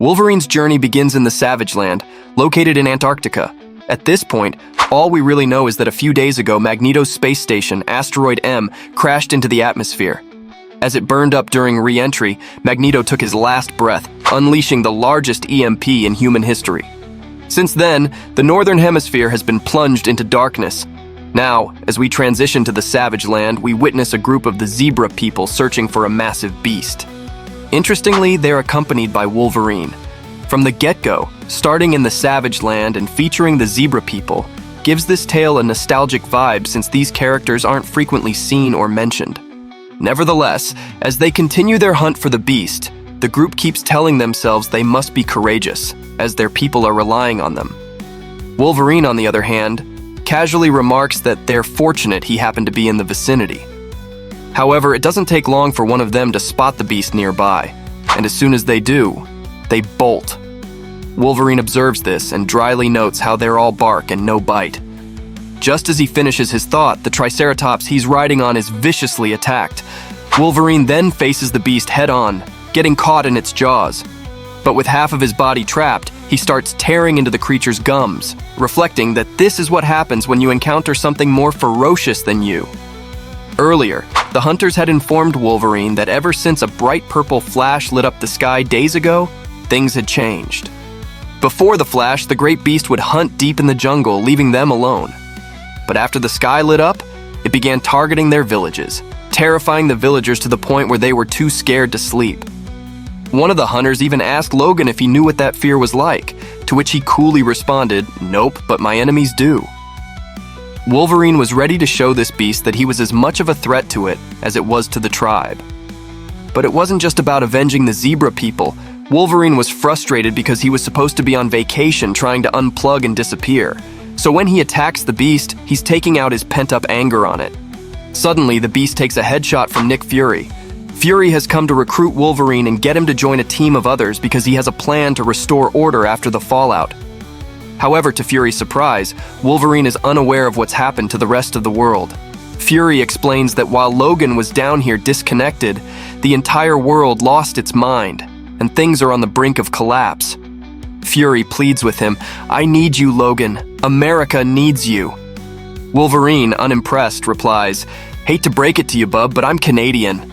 Wolverine's journey begins in the Savage Land, located in Antarctica. At this point, all we really know is that a few days ago, Magneto's space station, Asteroid M, crashed into the atmosphere. As it burned up during re-entry, Magneto took his last breath, unleashing the largest EMP in human history. Since then, the Northern Hemisphere has been plunged into darkness. Now, as we transition to the Savage Land, we witness a group of the Zebra people searching for a massive beast. Interestingly, they're accompanied by Wolverine. From the get-go, starting in the Savage Land and featuring the Zebra people, gives this tale a nostalgic vibe since these characters aren't frequently seen or mentioned. Nevertheless, as they continue their hunt for the beast, the group keeps telling themselves they must be courageous, as their people are relying on them. Wolverine, on the other hand, casually remarks that they're fortunate he happened to be in the vicinity. However, it doesn't take long for one of them to spot the beast nearby, and as soon as they do, they bolt. Wolverine observes this and dryly notes how they're all bark and no bite. Just as he finishes his thought, the Triceratops he's riding on is viciously attacked. Wolverine then faces the beast head-on, getting caught in its jaws. But with half of his body trapped, he starts tearing into the creature's gums, reflecting that this is what happens when you encounter something more ferocious than you. Earlier, the hunters had informed Wolverine that ever since a bright purple flash lit up the sky days ago, things had changed. Before the flash, the great beast would hunt deep in the jungle, leaving them alone. But after the sky lit up, it began targeting their villages, terrifying the villagers to the point where they were too scared to sleep. One of the hunters even asked Logan if he knew what that fear was like, to which he coolly responded, "Nope, but my enemies do." Wolverine was ready to show this beast that he was as much of a threat to it as it was to the tribe. But it wasn't just about avenging the Zebra people. Wolverine was frustrated because he was supposed to be on vacation trying to unplug and disappear. So when he attacks the beast, he's taking out his pent-up anger on it. Suddenly, the beast takes a headshot from Nick Fury. Fury has come to recruit Wolverine and get him to join a team of others because he has a plan to restore order after the fallout. However, to Fury's surprise, Wolverine is unaware of what's happened to the rest of the world. Fury explains that while Logan was down here disconnected, the entire world lost its mind, and things are on the brink of collapse. Fury pleads with him, "I need you, Logan. America needs you." Wolverine, unimpressed, replies, "Hate to break it to you, bub, but I'm Canadian."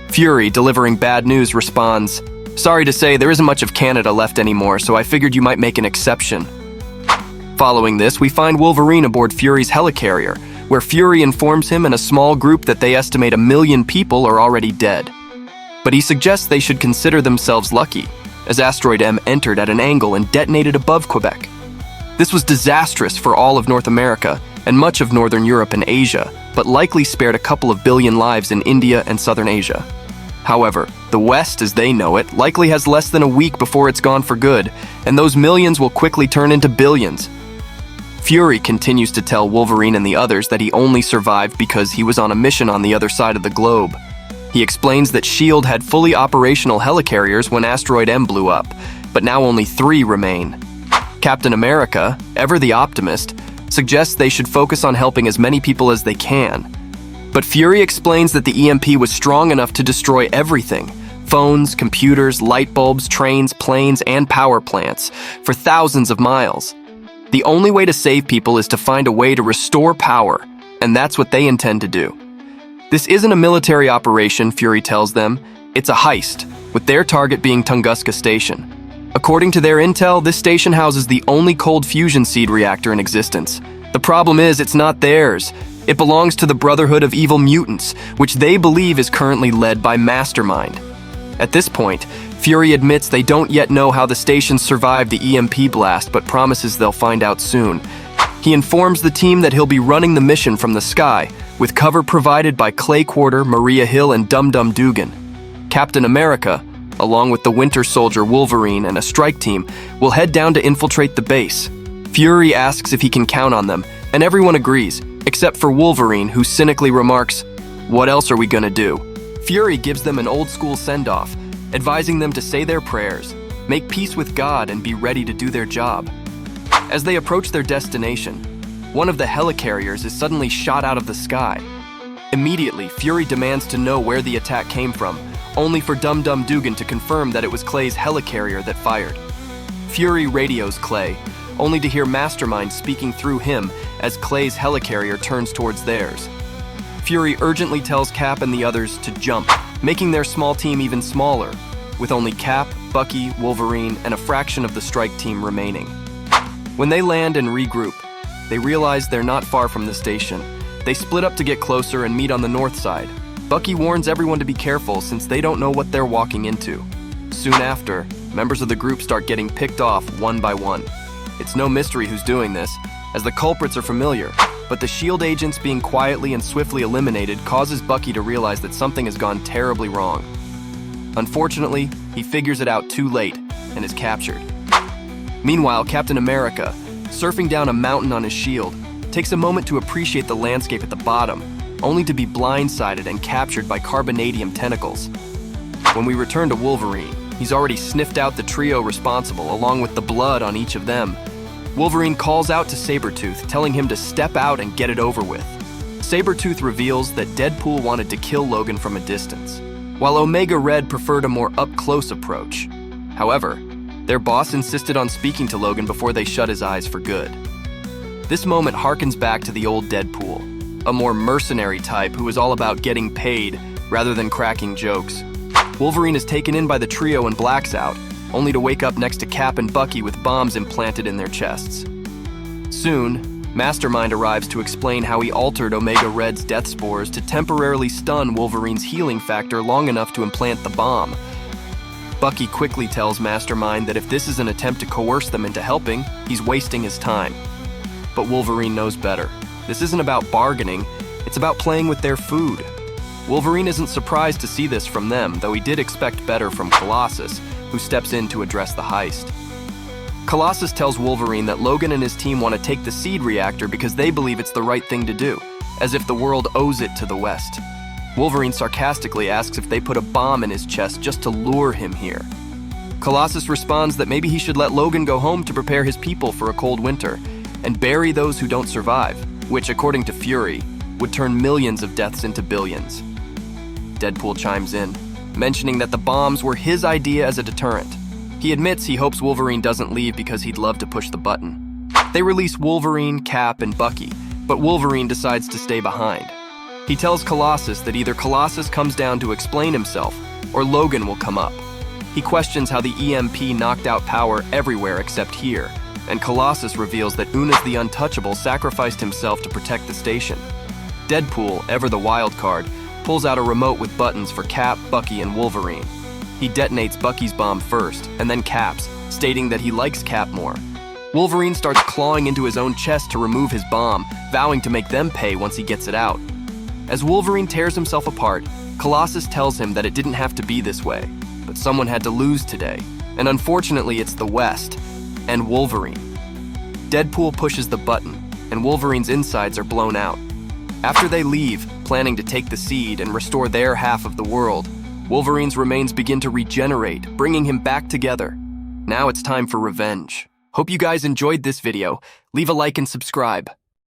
Fury, delivering bad news, responds, "Sorry to say, there isn't much of Canada left anymore, so I figured you might make an exception." Following this, we find Wolverine aboard Fury's helicarrier, where Fury informs him and a small group that they estimate 1 million people are already dead. But he suggests they should consider themselves lucky, as Asteroid M entered at an angle and detonated above Quebec. This was disastrous for all of North America and much of Northern Europe and Asia, but likely spared a couple of billion lives in India and Southern Asia. However, the West, as they know it, likely has less than a week before it's gone for good, and those millions will quickly turn into billions. Fury continues to tell Wolverine and the others that he only survived because he was on a mission on the other side of the globe. He explains that S.H.I.E.L.D. had fully operational helicarriers when Asteroid M blew up, but now only 3 remain. Captain America, ever the optimist, suggests they should focus on helping as many people as they can. But Fury explains that the EMP was strong enough to destroy everything: phones, computers, light bulbs, trains, planes, and power plants, for thousands of miles. The only way to save people is to find a way to restore power, and that's what they intend to do. This isn't a military operation, Fury tells them. It's a heist, with their target being Tunguska Station. According to their intel, this station houses the only cold fusion seed reactor in existence. The problem is, it's not theirs. It belongs to the Brotherhood of Evil Mutants, which they believe is currently led by Mastermind. At this point, Fury admits they don't yet know how the station survived the EMP blast, but promises they'll find out soon. He informs the team that he'll be running the mission from the sky, with cover provided by Clay Quarter, Maria Hill, and Dum Dum Dugan. Captain America, along with the Winter Soldier Wolverine and a strike team, will head down to infiltrate the base. Fury asks if he can count on them, and everyone agrees, except for Wolverine, who cynically remarks, "What else are we gonna do?" Fury gives them an old-school send-off, advising them to say their prayers, make peace with God, and be ready to do their job. As they approach their destination, one of the helicarriers is suddenly shot out of the sky. Immediately, Fury demands to know where the attack came from, only for Dum Dum Dugan to confirm that it was Clay's helicarrier that fired. Fury radios Clay, only to hear Mastermind speaking through him as Clay's helicarrier turns towards theirs. Fury urgently tells Cap and the others to jump, making their small team even smaller, with only Cap, Bucky, Wolverine, and a fraction of the strike team remaining. When they land and regroup, they realize they're not far from the station. They split up to get closer and meet on the north side. Bucky warns everyone to be careful since they don't know what they're walking into. Soon after, members of the group start getting picked off one by one. It's no mystery who's doing this, as the culprits are familiar, but the S.H.I.E.L.D. agents being quietly and swiftly eliminated causes Bucky to realize that something has gone terribly wrong. Unfortunately, he figures it out too late and is captured. Meanwhile, Captain America, surfing down a mountain on his shield, takes a moment to appreciate the landscape at the bottom, only to be blindsided and captured by carbonadium tentacles. When we return to Wolverine, he's already sniffed out the trio responsible along with the blood on each of them. Wolverine calls out to Sabretooth, telling him to step out and get it over with. Sabretooth reveals that Deadpool wanted to kill Logan from a distance, while Omega Red preferred a more up-close approach. However, their boss insisted on speaking to Logan before they shut his eyes for good. This moment harkens back to the old Deadpool, a more mercenary type who was all about getting paid rather than cracking jokes. Wolverine is taken in by the trio and blacks out, only to wake up next to Cap and Bucky with bombs implanted in their chests. Soon, Mastermind arrives to explain how he altered Omega Red's death spores to temporarily stun Wolverine's healing factor long enough to implant the bomb. Bucky quickly tells Mastermind that if this is an attempt to coerce them into helping, he's wasting his time. But Wolverine knows better. This isn't about bargaining, it's about playing with their food. Wolverine isn't surprised to see this from them, though he did expect better from Colossus, who steps in to address the heist. Colossus tells Wolverine that Logan and his team want to take the seed reactor because they believe it's the right thing to do, as if the world owes it to the West. Wolverine sarcastically asks if they put a bomb in his chest just to lure him here. Colossus responds that maybe he should let Logan go home to prepare his people for a cold winter, and bury those who don't survive, which, according to Fury, would turn millions of deaths into billions. Deadpool chimes in, mentioning that the bombs were his idea as a deterrent. He admits he hopes Wolverine doesn't leave because he'd love to push the button. They release Wolverine, Cap, and Bucky, but Wolverine decides to stay behind. He tells Colossus that either Colossus comes down to explain himself, or Logan will come up. He questions how the EMP knocked out power everywhere except here, and Colossus reveals that Unas the Untouchable sacrificed himself to protect the station. Deadpool, ever the wild card, pulls out a remote with buttons for Cap, Bucky, and Wolverine. He detonates Bucky's bomb first, and then Cap's, stating that he likes Cap more. Wolverine starts clawing into his own chest to remove his bomb, vowing to make them pay once he gets it out. As Wolverine tears himself apart, Colossus tells him that it didn't have to be this way, but someone had to lose today, and unfortunately it's the West, and Wolverine. Deadpool pushes the button, and Wolverine's insides are blown out. After they leave, planning to take the seed and restore their half of the world, Wolverine's remains begin to regenerate, bringing him back together. Now it's time for revenge. Hope you guys enjoyed this video. Leave a like and subscribe.